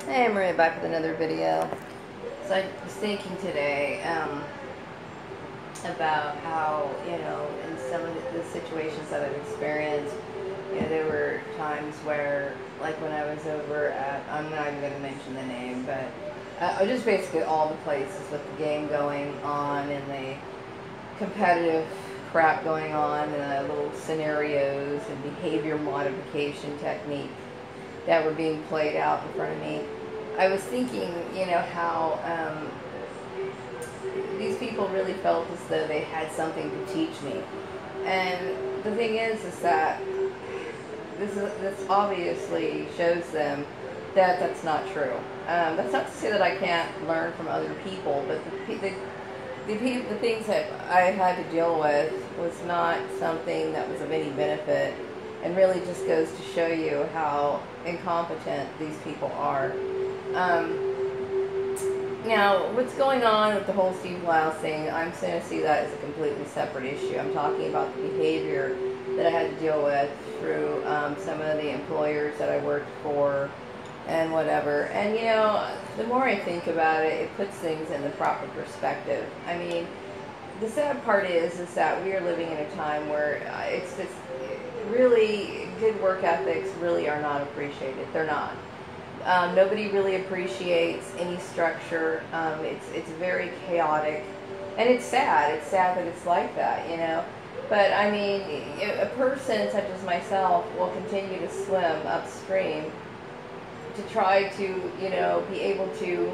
Hey, Maria, back with another video. So I was thinking today about how, in some of the situations that I've experienced, there were times where, like when I was over at, I'm not even going to mention the name, but just basically all the places with the game going on and the competitive crap going on and little scenarios and behavior modification techniques that were being played out in front of me. I was thinking, how these people really felt as though they had something to teach me. And the thing is that this obviously shows them that that's not true. That's not to say that I can't learn from other people, but the things that I had to deal with was not something that was of any benefit, and really just goes to show you how incompetent these people are. Now, what's going on with the whole Steve Blouse thing, I'm going to see that as a completely separate issue. I'm talking about the behavior that I had to deal with through some of the employers that I worked for and whatever. And, the more I think about it, it puts things in the proper perspective. I mean, the sad part is that we are living in a time where it's just really good work ethics really are not appreciated. They're not. Nobody really appreciates any structure. It's very chaotic, and it's sad. It's sad that it's like that, But I mean, a person such as myself will continue to swim upstream to try to, be able to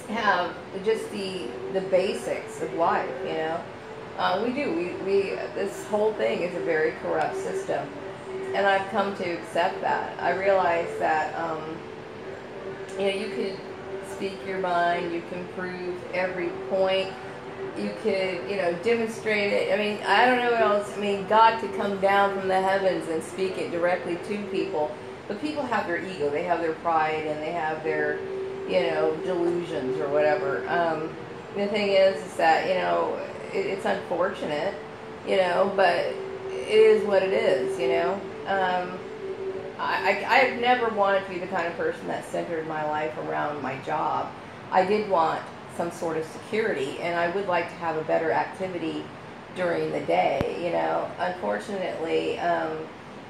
have just the basics of life, we do. This whole thing is a very corrupt system. And I've come to accept that. I realize that, you could speak your mind, you can prove every point, you could, demonstrate it. I mean, I don't know what else. I mean, God could come down from the heavens and speak it directly to people. But people have their ego, they have their pride, and they have their, delusions or whatever. The thing is that, it's unfortunate, but it is what it is, I've never wanted to be the kind of person that centered my life around my job. I did want some sort of security, and I would like to have a better activity during the day, Unfortunately,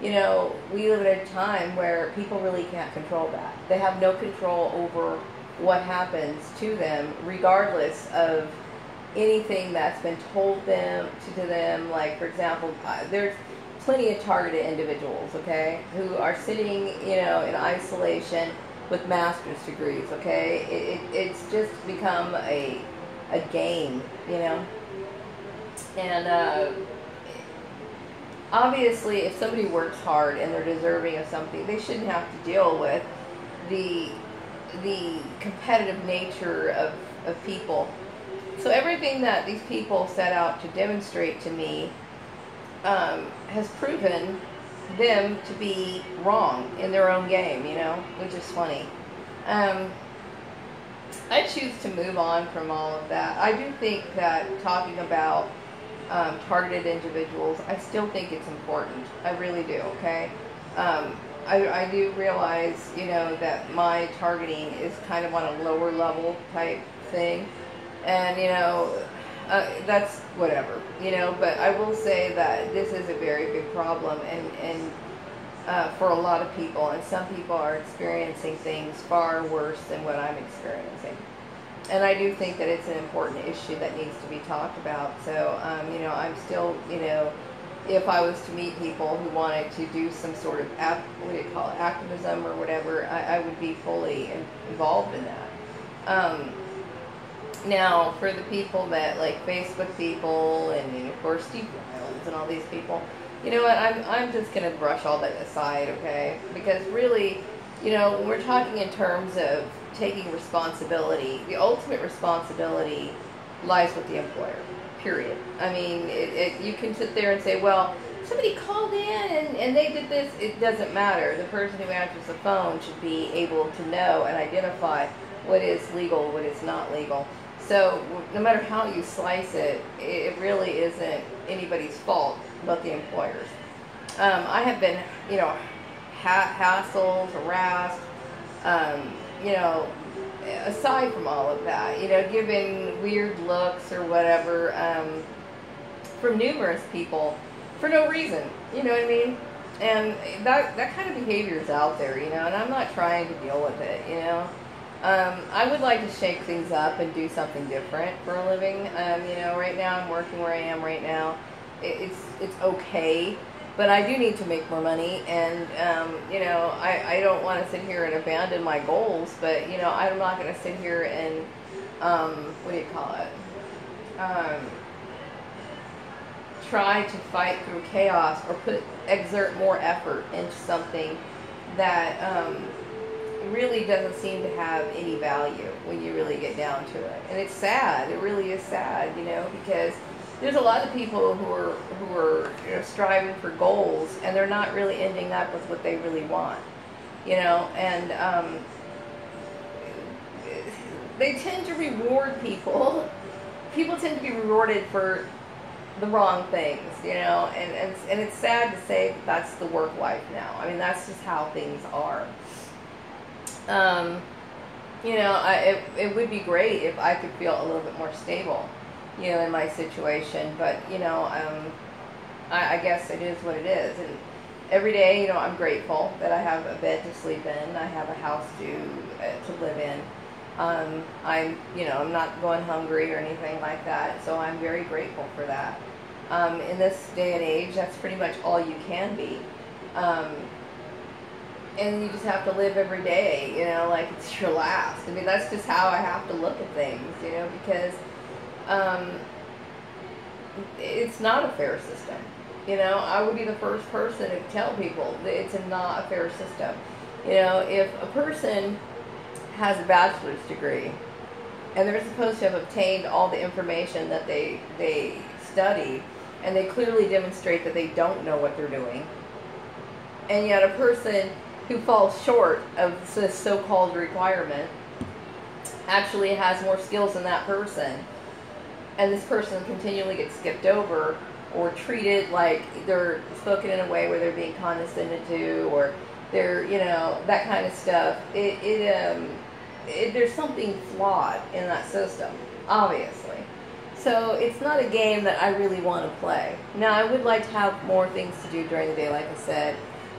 we live at a time where people really can't control that. They have no control over what happens to them, regardless of anything that's been told them to them. Like, for example, there's plenty of targeted individuals, okay, who are sitting, in isolation with master's degrees, okay. It's just become a game, and obviously, if somebody works hard and they're deserving of something, they shouldn't have to deal with the competitive nature of people. So everything that these people set out to demonstrate to me has proven them to be wrong in their own game, which is funny. I choose to move on from all of that. I do think that talking about targeted individuals, I still think it's important. I really do, okay? I do realize, that my targeting is kind of on a lower level type thing. And, that's whatever, but I will say that this is a very big problem and for a lot of people, and some people are experiencing things far worse than what I'm experiencing. And I do think that it's an important issue that needs to be talked about. So, I'm still, if I was to meet people who wanted to do some sort of, activism or whatever, I would be fully involved in that. Now, for the people that, like Facebook people and, of course, Steve Blouse and all these people, you know what, I'm just going to brush all that aside, okay? Because really, when we're talking in terms of taking responsibility, the ultimate responsibility lies with the employer, period. I mean, you can sit there and say, well, somebody called in and they did this. It doesn't matter. The person who answers the phone should be able to know and identify what is legal, what is not legal. So no matter how you slice it, it really isn't anybody's fault but the employers. I have been, hassled, harassed, You know, aside from all of that, you know, given weird looks or whatever from numerous people for no reason. You know what I mean? And that kind of behavior is out there, you know, and I'm not trying to deal with it, you know. I would like to shake things up and do something different for a living. You know, right now I'm working where I am right now. It's okay, but I do need to make more money, and you know, I don't want to sit here and abandon my goals, but you know, I'm not going to sit here and what do you call it? Try to fight through chaos or exert more effort into something that really doesn't seem to have any value when you really get down to it. And it's sad. It really is sad, you know, because there's a lot of people who are you know, striving for goals, and they're not really ending up with what they really want, you know. And they tend to reward people. People tend to be rewarded for the wrong things, you know, and it's sad to say that that's the work life now. I mean, that's just how things are. You know, it would be great if I could feel a little bit more stable, you know, in my situation, but, you know, I guess it is what it is, and every day, you know, I'm grateful that I have a bed to sleep in, I have a house to live in. I'm, you know, I'm not going hungry or anything like that, so I'm very grateful for that. In this day and age, that's pretty much all you can be. And you just have to live every day, you know, like it's your last. I mean, that's just how I have to look at things, you know, because it's not a fair system. You know, I would be the first person to tell people that it's not a fair system. You know, if a person has a bachelor's degree and they're supposed to have obtained all the information that they study, and they clearly demonstrate that they don't know what they're doing, and yet a person who falls short of this so-called requirement actually has more skills than that person, and this person continually gets skipped over or treated like they're spoken in a way where they're being condescended to, or they're, you know, that kind of stuff. There's something flawed in that system, obviously. So it's not a game that I really want to play. Now, I would like to have more things to do during the day, like I said.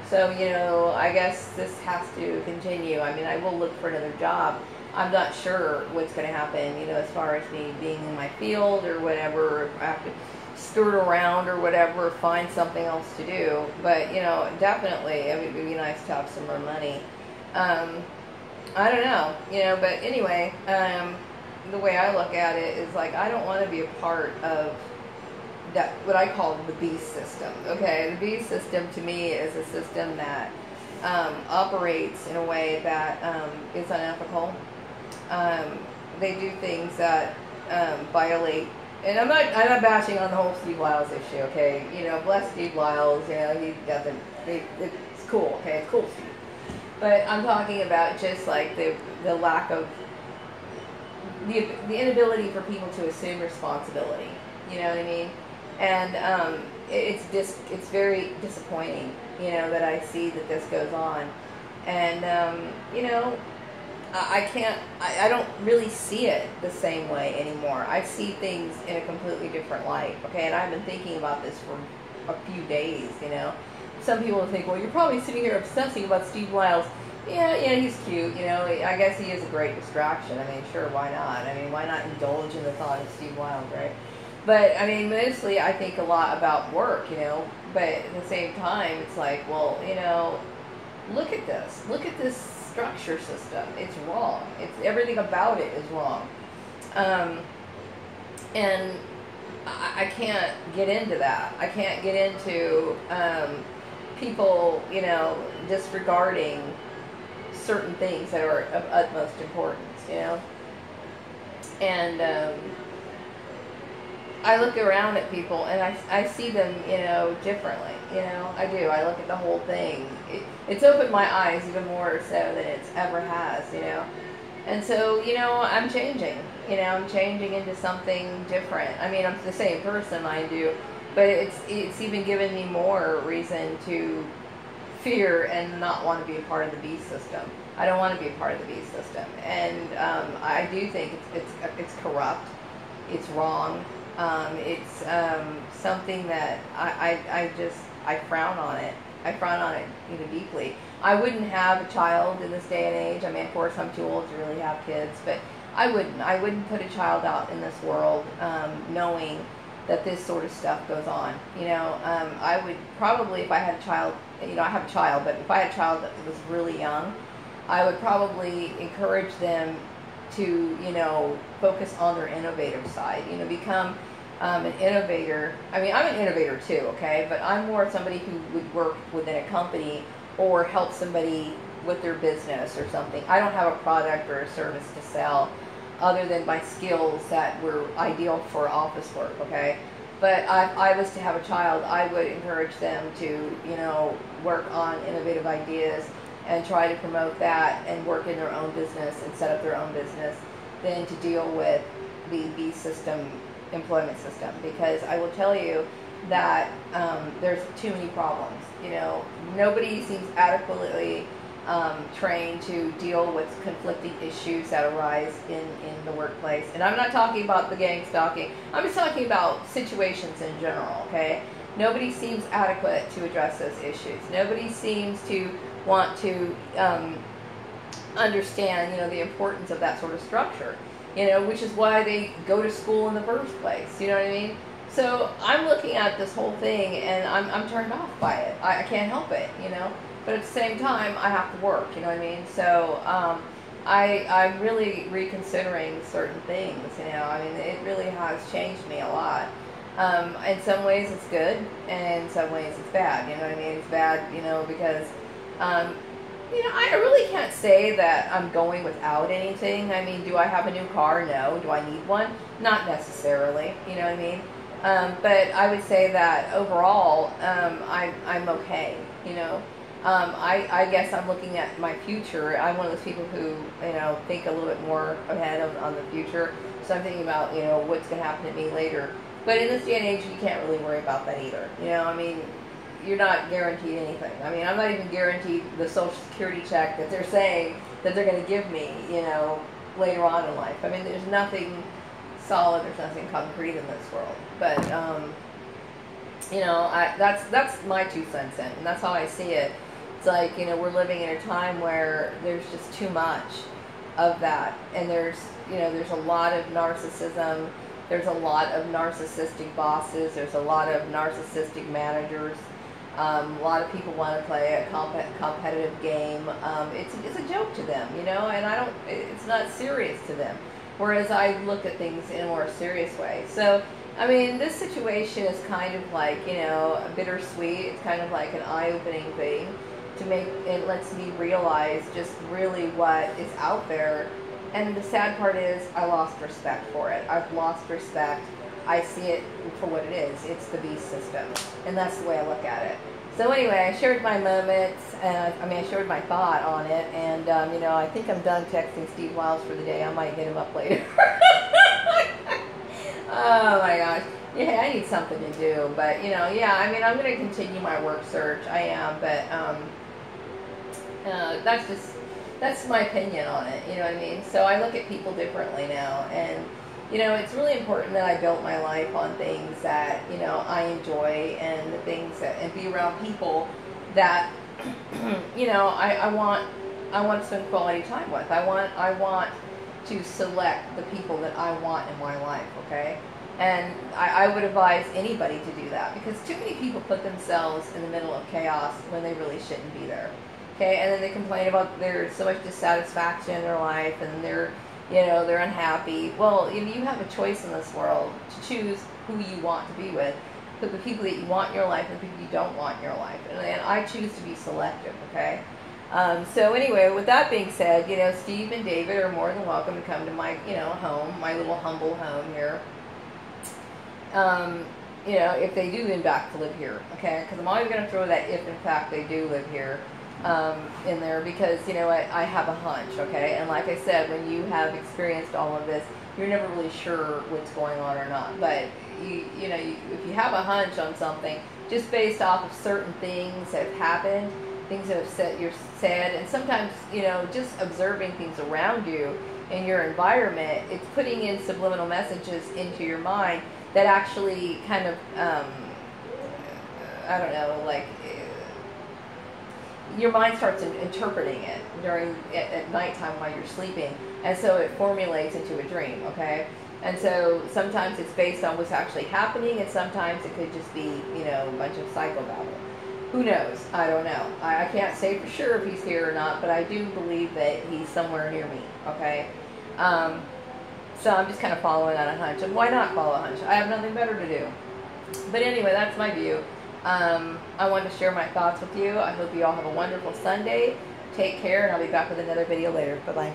So, you know, I guess this has to continue. I mean, I will look for another job. I'm not sure what's going to happen, you know, as far as me being in my field or whatever, if I have to skirt around or whatever, find something else to do. But, you know, definitely, it would be nice to have some more money. I don't know, you know, but anyway, the way I look at it is like, I don't want to be a part of that, what I call the beast system. Okay, the beast system to me is a system that operates in a way that is unethical. They do things that violate, and I'm not bashing on the whole Steve Lyles issue. Okay, you know, bless Steve Lyles. You know, he got it's cool. Okay, it's cool, Steve. But I'm talking about just like the lack of the inability for people to assume responsibility. You know what I mean? And it's very disappointing, you know, that I see that this goes on. And you know, I don't really see it the same way anymore. I see things in a completely different light. Okay, and I've been thinking about this for a few days, you know. Some people will think, well, you're probably sitting here obsessing about Steve Lyles. Yeah, he's cute, you know. I guess he is a great distraction. I mean, sure, why not? I mean, why not indulge in the thought of Steve Lyles, right? But, I mean, mostly I think a lot about work, you know. But at the same time, it's like, well, you know, look at this. Look at this structure system. It's wrong. Everything about it is wrong. And I can't get into that. I can't get into people, you know, disregarding certain things that are of utmost importance, you know. And I look around at people and I see them, you know, differently, you know. I do. I look at the whole thing. It's opened my eyes even more so than it's ever has, you know. And so, you know, I'm changing. You know, I'm changing into something different. I mean, I'm the same person, mind you, but it's even given me more reason to fear and not want to be a part of the beast system. I don't want to be a part of the B system. And I do think it's corrupt. It's wrong. It's something that I frown on it. I frown on it deeply. I wouldn't have a child in this day and age. I mean, of course, I'm too old to really have kids, but I wouldn't put a child out in this world knowing that this sort of stuff goes on. I would probably, if I had a child, I have a child, but if I had a child that was really young, I would probably encourage them to, focus on their innovative side, become an innovator. I mean, I'm an innovator too, okay, but I'm more somebody who would work within a company or help somebody with their business or something. I don't have a product or a service to sell other than my skills that were ideal for office work, okay? But if I was to have a child, I would encourage them to, work on innovative ideas and try to promote that and work in their own business and set up their own business than to deal with the B system, employment system. Because I will tell you that there's too many problems. Nobody seems adequately trained to deal with conflicting issues that arise in the workplace. And I'm not talking about the gang stalking. I'm just talking about situations in general, okay? Nobody seems adequate to address those issues. Nobody seems to want to understand, the importance of that sort of structure, which is why they go to school in the first place, you know what I mean? So I'm looking at this whole thing and I'm turned off by it. I can't help it, but at the same time, I have to work, you know what I mean? So I'm really reconsidering certain things, I mean, it really has changed me a lot. In some ways it's good, and in some ways it's bad, you know what I mean? It's bad, because I really can't say that I'm going without anything. I mean, do I have a new car? No. Do I need one? Not necessarily, you know what I mean? But I would say that overall, I'm okay, I guess I'm looking at my future. I'm one of those people who, think a little bit more ahead on the future. So I'm thinking about, what's going to happen to me later. But in this day and age, you can't really worry about that either. I mean, you're not guaranteed anything. I mean, I'm not even guaranteed the Social Security check that they're saying that they're going to give me, later on in life. I mean, there's nothing solid, there's nothing concrete in this world. But, that's my 2 cents in, and that's how I see it. It's like, we're living in a time where there's just too much of that, and there's a lot of narcissism. There's a lot of narcissistic bosses. There's a lot of narcissistic managers. A lot of people want to play a competitive game. It's a joke to them, and it's not serious to them. Whereas I look at things in a more serious way. So, I mean, this situation is kind of like, bittersweet. It's kind of like an eye-opening thing it lets me realize just really what is out there. And the sad part is I lost respect for it. I've lost respect. I see it for what it is. It's the beast system. And that's the way I look at it. So anyway, I shared my moments. I shared my thought on it. And, I think I'm done texting Steve Wiles for the day. I might hit him up later. Oh, my gosh. Yeah, I need something to do. But, I'm going to continue my work search. I am. But that's my opinion on it, you know what I mean? So I look at people differently now, and, it's really important that I build my life on things that, I enjoy, and the things and be around people that, I want to spend quality time with. I want to select the people that I want in my life, okay? And I would advise anybody to do that, because too many people put themselves in the middle of chaos when they really shouldn't be there. Okay, and then they complain about there's so much dissatisfaction in their life, and they're unhappy. Well, you have a choice in this world to choose who you want to be with, but the people that you want in your life and the people you don't want in your life. And I choose to be selective, okay? So anyway, with that being said, Steve and David are more than welcome to come to my, home, my little humble home here. If they do in fact live here, okay? Because I'm always going to throw that if in fact they do live here in there, because I have a hunch, okay? And like I said, when you have experienced all of this, you're never really sure what's going on or not. But if you have a hunch on something just based off of certain things that have happened, things that have you're said, and sometimes, you know, just observing things around you in your environment, it's putting in subliminal messages into your mind that actually kind of, I don't know, like, your mind starts interpreting it at nighttime while you're sleeping, and so it formulates into a dream, okay? And so sometimes it's based on what's actually happening, and sometimes it could just be, you know, a bunch of psychobabble. Who knows? I don't know. I can't say for sure if he's here or not, but I do believe that he's somewhere near me, okay? So I'm just kind of following on a hunch. And why not follow a hunch? I have nothing better to do. But anyway, that's my view. I wanted to share my thoughts with you. I hope you all have a wonderful Sunday. Take care, and I'll be back with another video later. Bye-bye.